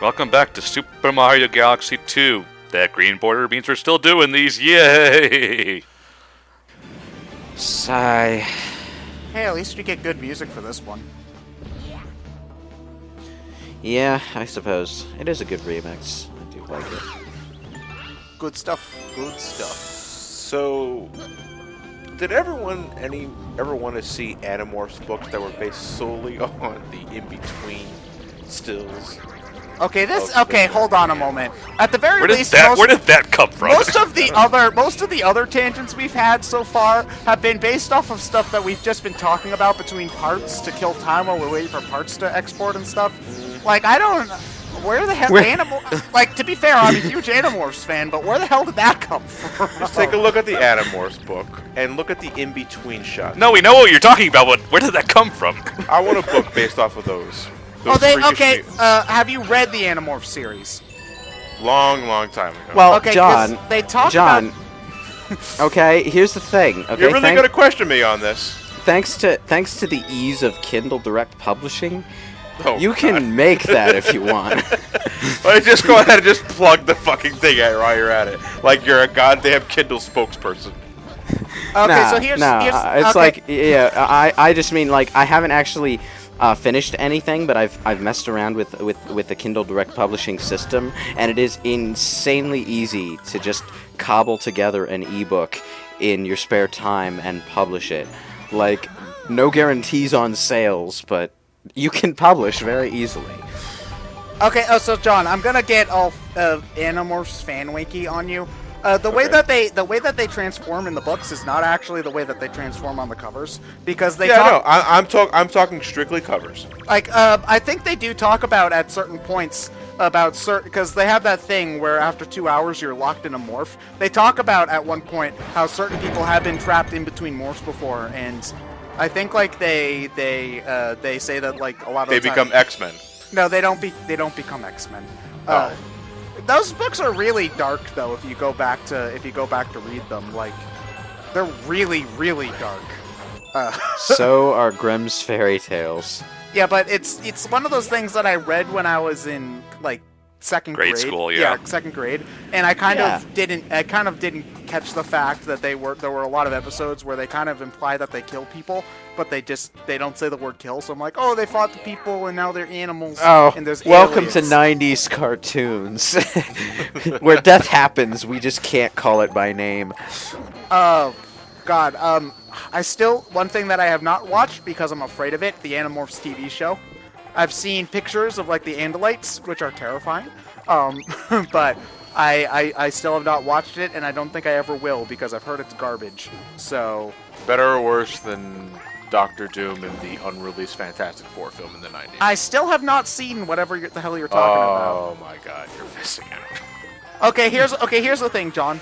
Welcome back to Super Mario Galaxy 2. That green border means we're still doing these. Yay! Sigh. Hey, at least we get good music for this one. Yeah, I suppose. It is a good remix. I do like it. Good stuff. Good stuff. So, did everyone ever want to see Animorphs books that were based solely on the in-between stills? Okay, hold on a moment. At the very least, where did that come from? Most of the other tangents we've had so far have been based off of stuff that we've just been talking about between parts to kill time while we're waiting for parts to export and stuff. Like, I don't... Where the hell... Like, to be fair, I'm a huge Animorphs fan, but where the hell did that come from? Just take a look at the Animorphs book and look at the in-between shot. No, we know what you're talking about, but where did that come from? I want a book based off of those. Have you read the Animorphs series? Long time ago. Well, Okay, John, they talk John. Okay, here's the thing. Okay, You're really gonna question me on this. Thanks to the ease of Kindle Direct Publishing, you God. can make that if you want. Well, just go ahead and just plug the fucking thing while you're at it, like you're a goddamn Kindle spokesperson. Okay, so here's it's like, yeah, I just mean, like, I haven't actually finished anything, but I've messed around with the Kindle Direct Publishing system, and it is insanely easy to just cobble together an ebook in your spare time and publish it. Like, no guarantees on sales, but you can publish very easily. Okay, so John, I'm gonna get all Animorphs fan winky on you. The way that they transform in the books is not actually the way that they transform on the covers, because they I'm talking strictly covers. Like, I think they do talk about at certain points about because they have that thing where after 2 hours you're locked in a morph. They talk about at one point how certain people have been trapped in between morphs before, and I think like they say that like a lot of They the time, become X-Men. No, they don't become X-Men. Those books are really dark, though. If you go back to read them, like they're really, really dark. So are Grimm's fairy tales. Yeah, but it's one of those things that I read when I was in like second grade. School, yeah. Second grade, and I kind of didn't catch the fact that there were a lot of episodes where they kind of imply that they kill people, but they don't say the word kill. So I'm like, oh, they fought the people and now they're animals. Oh, and there's welcome aliens. to 90s cartoons, where death happens, we just can't call it by name. Oh, God. One thing that I have not watched because I'm afraid of it, the Animorphs TV show. I've seen pictures of like the Andalites, which are terrifying, but I still have not watched it, and I don't think I ever will because I've heard it's garbage. So Better or worse than Doctor Doom in the unreleased Fantastic Four film in the 90s? I still have not seen whatever the hell you're talking about. Oh my God, you're missing out. Okay, here's the thing, John.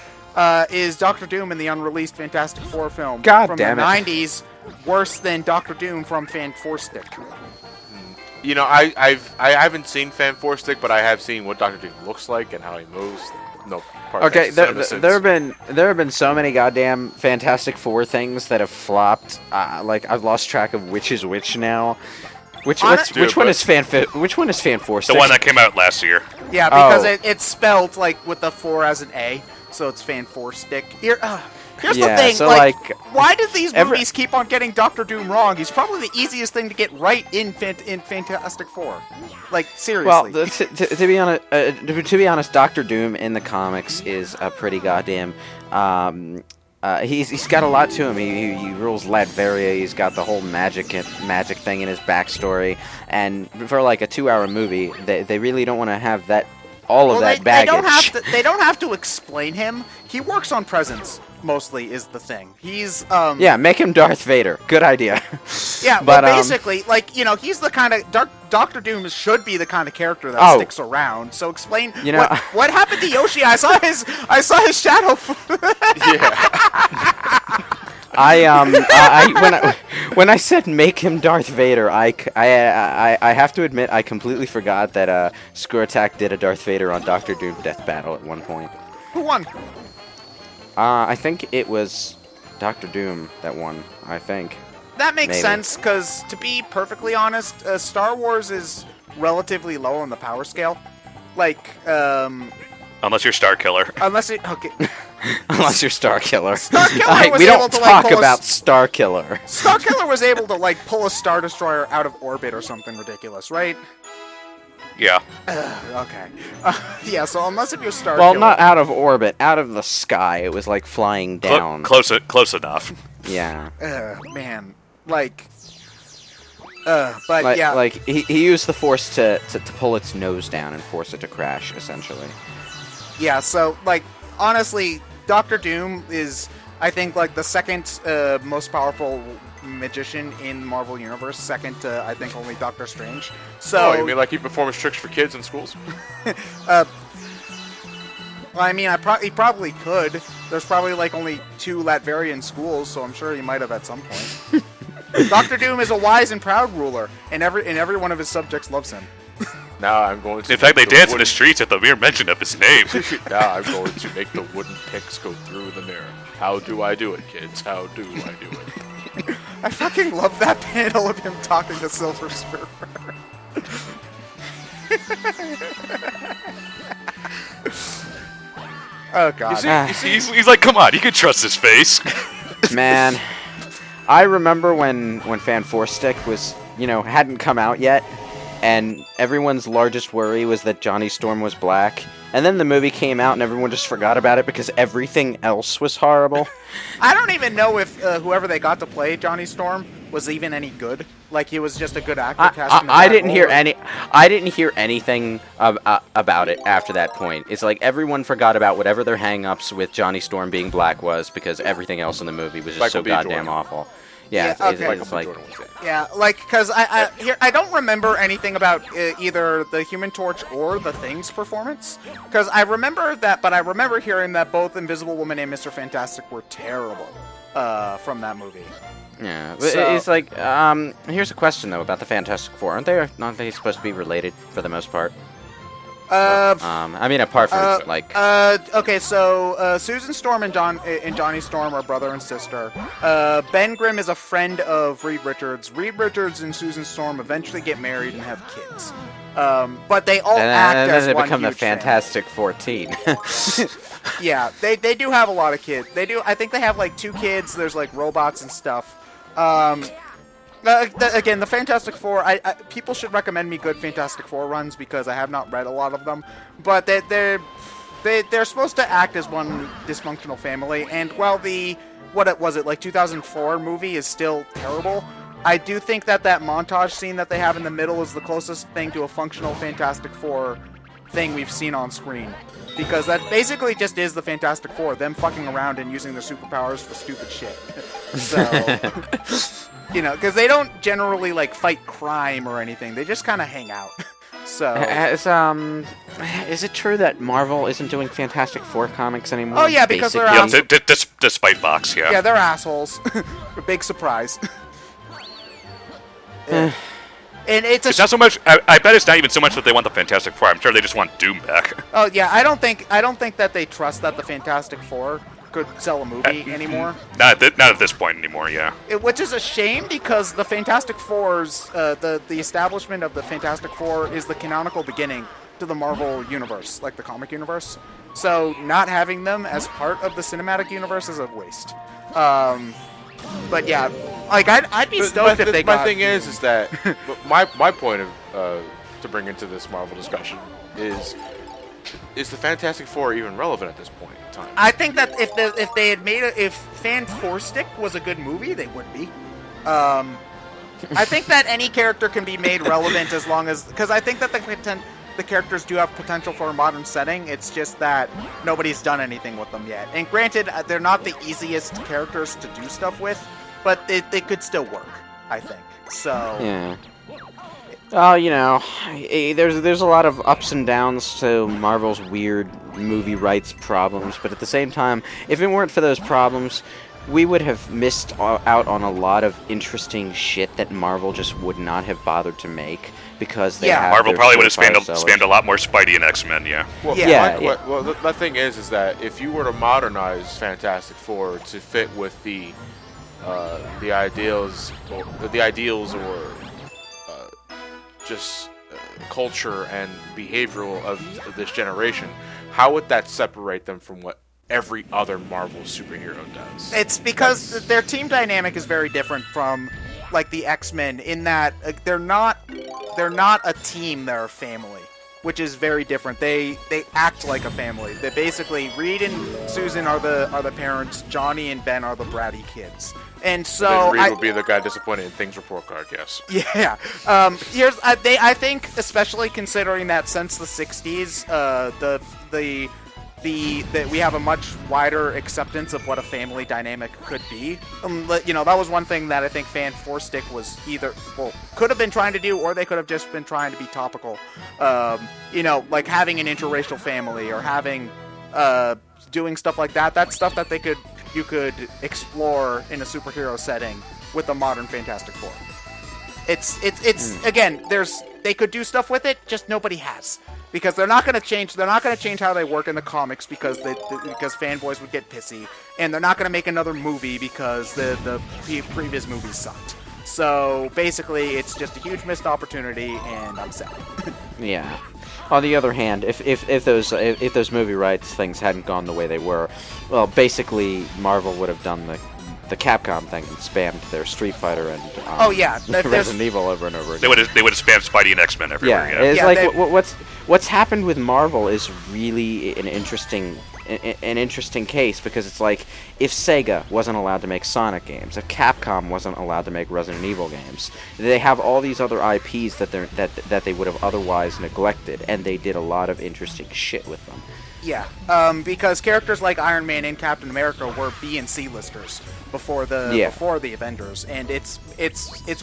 Is Doctor Doom in the unreleased Fantastic Four film God from damn the it. 90s worse than Doctor Doom from Fan Four Stick? You know, I haven't seen Fan Four Stick, but I have seen what Doctor Doom looks like and how he moves. No. Okay, there have been so many goddamn Fantastic Four things that have flopped. Like, I've lost track of which is which now. Which one is Fan Four? The one that came out last year. Yeah, because it's spelled like with the 4 as an A, so it's Fan Four Stick. Here's the thing, so, why do these movies keep on getting Doctor Doom wrong? He's probably the easiest thing to get right in Fantastic Four. Like, seriously. Well, to be honest, Doctor Doom in the comics is a pretty goddamn. He's got a lot to him. He rules Latveria. He's got the whole magic thing in his backstory. And for like a 2-hour movie, they really don't want to have that that baggage. They don't have to explain him. He works on presents. Mostly is the thing. He's yeah, make him Darth Vader. Good idea. Yeah, but basically, like, you know, he's the kind of Doctor Doom should be the kind of character that sticks around. So explain, what happened to Yoshi? I saw his shadow. Yeah. When I said make him Darth Vader, I have to admit I completely forgot that Screw Attack did a Darth Vader on Doctor Doom Death Battle at one point. Who won? I think it was Doctor Doom that won, I think. That makes sense, because to be perfectly honest, Star Wars is relatively low on the power scale. like, Unless you're Star Killer. unless it, okay. Unless you're Star Killer. Star Killer was we able don't to, like, talk pull a about Star Killer. Star Killer was able to, like, pull a Star Destroyer out of orbit or something ridiculous, right? Yeah. Okay. Yeah, so unless if you're Star Well, Killer... not out of orbit, out of the sky. It was like flying down. Close enough. Yeah. Man. Like... but Like, yeah. like he used the force to pull its nose down and force it to crash, essentially. Yeah, so, like, honestly, Doctor Doom is, I think, like, the second most powerful magician in Marvel Universe, second to, I think, only Doctor Strange. So, Oh, you mean like he performs tricks for kids in schools? well, I mean, he probably could. There's probably, like, only 2 Latverian schools, so I'm sure he might have at some point. Doctor Doom is a wise and proud ruler, and every one of his subjects loves him. Now I'm going to. In fact, they make the dance in the wooden- streets at the mere mention of his name. Now I'm going to make the wooden picks go through the mirror. How do I do it, kids? How do I do it? I fucking love that panel of him talking to Silver Surfer. Oh god. He's like, come on, you can trust his face. Man, I remember when Fan Force Stick was, hadn't come out yet, and everyone's largest worry was that Johnny Storm was black. And then the movie came out and everyone just forgot about it because everything else was horrible. I don't even know if whoever they got to play Johnny Storm was even any good. Like he was just a good actor. cast in the I bad didn't hear role. I didn't hear anything about it after that point. It's like everyone forgot about whatever their hang-ups with Johnny Storm being black was because everything else in the movie was just Michael so B. goddamn Jordan. awful. Yeah, Yeah, it's, okay. it's like Jordan was there. Yeah, like because I don't remember anything about either the Human Torch or the Thing's performance. Because I remember that, but I remember hearing that both Invisible Woman and Mr. Fantastic were terrible from that movie. yeah. But So- it's like here's a question though about the Fantastic Four. Aren't they supposed to be related for the most part? I mean, apart from like. Okay, so Susan Storm and Johnny Storm are brother and sister. Ben Grimm is a friend of Reed Richards. Reed Richards and Susan Storm eventually get married and have kids. But they all act and as then they one become the huge family. Fantastic 14. Yeah, they do have a lot of kids. They do. I think they have like 2 kids. There's like robots and stuff. Again, the Fantastic Four. People should recommend me good Fantastic Four runs because I have not read a lot of them. But they're supposed to act as one dysfunctional family. And while the 2004 movie is still terrible, I do think that montage scene that they have in the middle is the closest thing to a functional Fantastic Four thing we've seen on screen. Because that basically just is the Fantastic Four, them fucking around and using their superpowers for stupid shit. So, because they don't generally, like, fight crime or anything. They just kind of hang out. So... Is it true that Marvel isn't doing Fantastic Four comics anymore? Oh, yeah, because they're basically? out. Despite Fox, yeah. Yeah, they're assholes. A big surprise. And it's a... It's not so much. I bet it's not even so much that they want the Fantastic Four. I'm sure they just want Doom back. Oh, yeah, I don't think that they trust that the Fantastic Four could sell a movie anymore. Not at this point anymore. Yeah. Which is a shame because the Fantastic Four's, the establishment of the Fantastic Four is the canonical beginning to the Marvel universe, like the comic universe. So not having them as part of the cinematic universe is a waste. But yeah, like I'd be stoked if they got. My thing is that my point of to bring into this Marvel discussion is the Fantastic Four even relevant at this point in time? I think that if they had made if Fan Four Stick was a good movie, they would be. I think that any character can be made relevant as long as because I think that the characters do have potential for a modern setting. It's just that nobody's done anything with them yet. And granted, they're not the easiest characters to do stuff with, but they could still work. I think so. Yeah. Oh, there's a lot of ups and downs to Marvel's weird movie rights problems, but at the same time, if it weren't for those problems, we would have missed out on a lot of interesting shit that Marvel just would not have bothered to make because they have Marvel their probably would have surefire spanned a lot more Spidey and X-Men. Yeah. Well, Yeah. well, the thing is that if you were to modernize Fantastic Four to fit with the ideals or just culture and behavioral of this generation, how would that separate them from what every other Marvel superhero does? It's because their team dynamic is very different from like the X-Men in that they're not a team, they're a family, which is very different. They act like a family. They basically Reed and Susan are the parents, Johnny and Ben are the bratty kids. And so Reed would be the guy disappointed in Things report card, yes. Yeah. I think, especially considering that since the '60s, that we have a much wider acceptance of what a family dynamic could be. That was one thing that I think Fan Four Stick was could have been trying to do, or they could have just been trying to be topical. Like having an interracial family or having doing stuff like that. That's stuff that you could explore in a superhero setting with the modern Fantastic Four. Again, they could do stuff with it, just nobody has. Because they're not going to change how they work in the comics because fanboys would get pissy, and they're not going to make another movie because the previous movie sucked. So basically, it's just a huge missed opportunity, and I'm sad. Yeah. On the other hand, if those movie rights things hadn't gone the way they were, well, basically Marvel would have done the Capcom thing and spammed their Street Fighter and Resident Evil over and over again. They would have spammed Spidey and X-Men everywhere. Yeah, it's like what's happened with Marvel is really an interesting case, because it's like if Sega wasn't allowed to make Sonic games, if Capcom wasn't allowed to make Resident Evil games, they have all these other IPs that they would have otherwise neglected, and they did a lot of interesting shit with them. Yeah, because characters like Iron Man and Captain America were B and C listers before the Avengers, and it's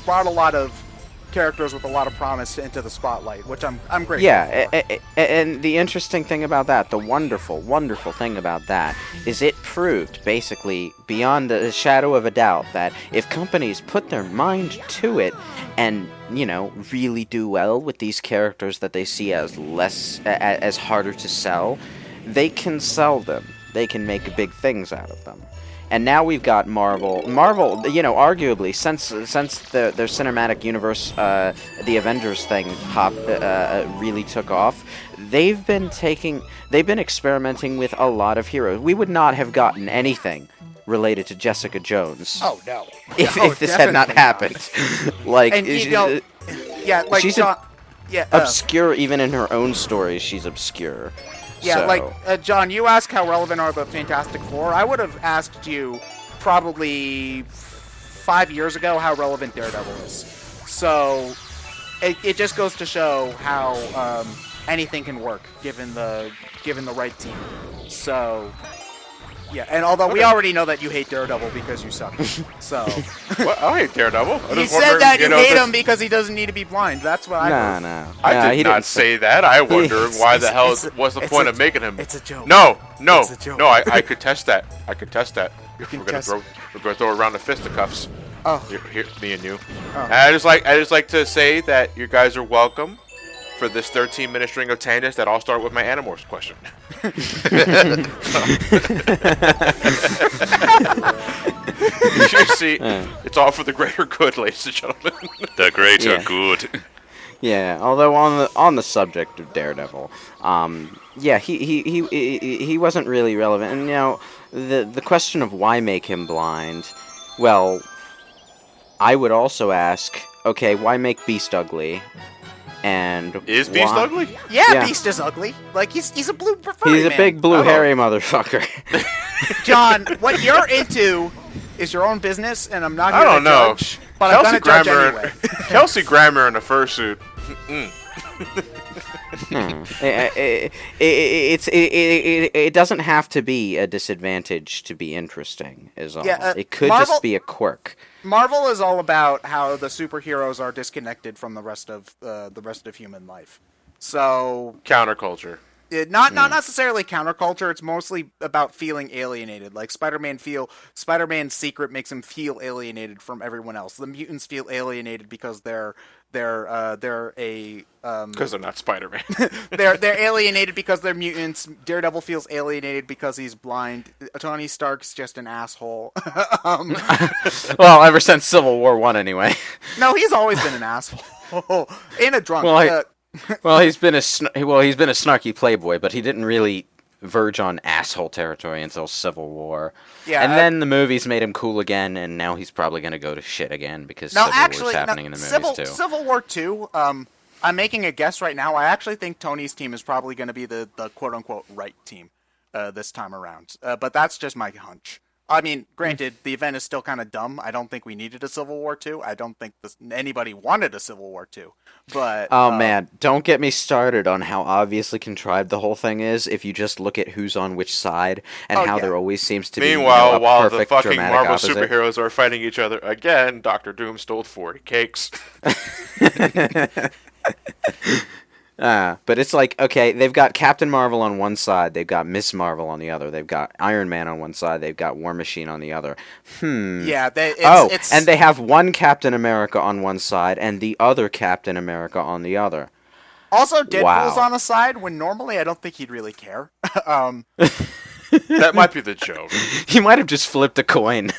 brought a lot of characters with a lot of promise into the spotlight, which I'm grateful for. Yeah, and the interesting thing about that, the wonderful thing about that, is it proved, basically, beyond a shadow of a doubt, that if companies put their mind to it and, really do well with these characters that they see as harder to sell, they can sell them. They can make big things out of them. And now we've got Marvel, arguably, since their cinematic universe, the Avengers thing really took off, they've been experimenting with a lot of heroes. We would not have gotten anything related to Jessica Jones. Oh, no. If this had not happened. She's obscure even in her own stories. She's obscure. Yeah, so. John, you asked how relevant are the Fantastic Four. I would have asked you probably 5 years ago how relevant Daredevil is. So it just goes to show how anything can work given the right team. So yeah, and although we already know that you hate Daredevil because you suck, so Well, I hate Daredevil. you said that you hate him because he doesn't need to be blind. That's what I heard. No. I did not say that. I wonder why the hell what's the point of making him? It's a joke. No. It's a joke. No, I could test that. We're gonna test- throw around the fisticuffs. Oh. Here, me and you. Oh. And I just like to say that you guys are welcome for this 13-minute string of tangents that all start with my Animorphs question. You see, it's all for the greater good, ladies and gentlemen. The greater good. Yeah, although on the subject of Daredevil, he wasn't really relevant. And the question of why make him blind, well, I would also ask, okay, why make Beast ugly? And is Beast ugly? Yeah, Beast is ugly. Like he's a blue furry He's a man. big blue hairy motherfucker. John, what you're into is your own business, and I'm not I here don't to know. judge. But I'm gonna judge anyway. Kelsey Grammer in a fursuit. It doesn't have to be a disadvantage to be interesting, is all. Yeah, it could Marvel- just be a quirk. Marvel is all about how the superheroes are disconnected from the rest of human life. So Counterculture. not necessarily counterculture. It's mostly about feeling alienated. Like Spider-Man's secret makes him feel alienated from everyone else. The mutants feel alienated because they're because they're not Spider-Man. they're alienated because they're mutants. Daredevil feels alienated because he's blind. Tony Stark's just an asshole. Well, ever since Civil War 1, anyway. No, he's always been an asshole. In a drunk. Well, Well, he's been a snarky playboy, but he didn't really verge on asshole territory until Civil War. Yeah, and then the movies made him cool again, and now he's probably going to go to shit again because now, Civil actually, War's happening in the movies Civil too. Civil War 2. I'm making a guess right now. I actually think Tony's team is probably going to be the quote unquote right team this time around. But that's just my hunch. I mean, granted, the event is still kind of dumb. I don't think we needed a Civil War 2. I don't think anybody wanted a Civil War 2. But Oh man, don't get me started on how obviously contrived the whole thing is if you just look at who's on which side and how there always seems to be Meanwhile, a while the perfect fucking dramatic Marvel opposite. superheroes are fighting each other again, Doctor Doom stole 40 cakes. But it's like, okay, they've got Captain Marvel on one side, they've got Miss Marvel on the other, they've got Iron Man on one side, they've got War Machine on the other. Yeah, and they have one Captain America on one side and the other Captain America on the other. Also, Deadpool's Wow. on a side when normally I don't think he'd really care. That might be the joke. He might have just flipped a coin.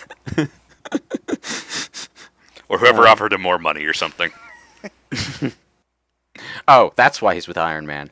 Or whoever offered him more money or something. Oh, that's why he's with Iron Man.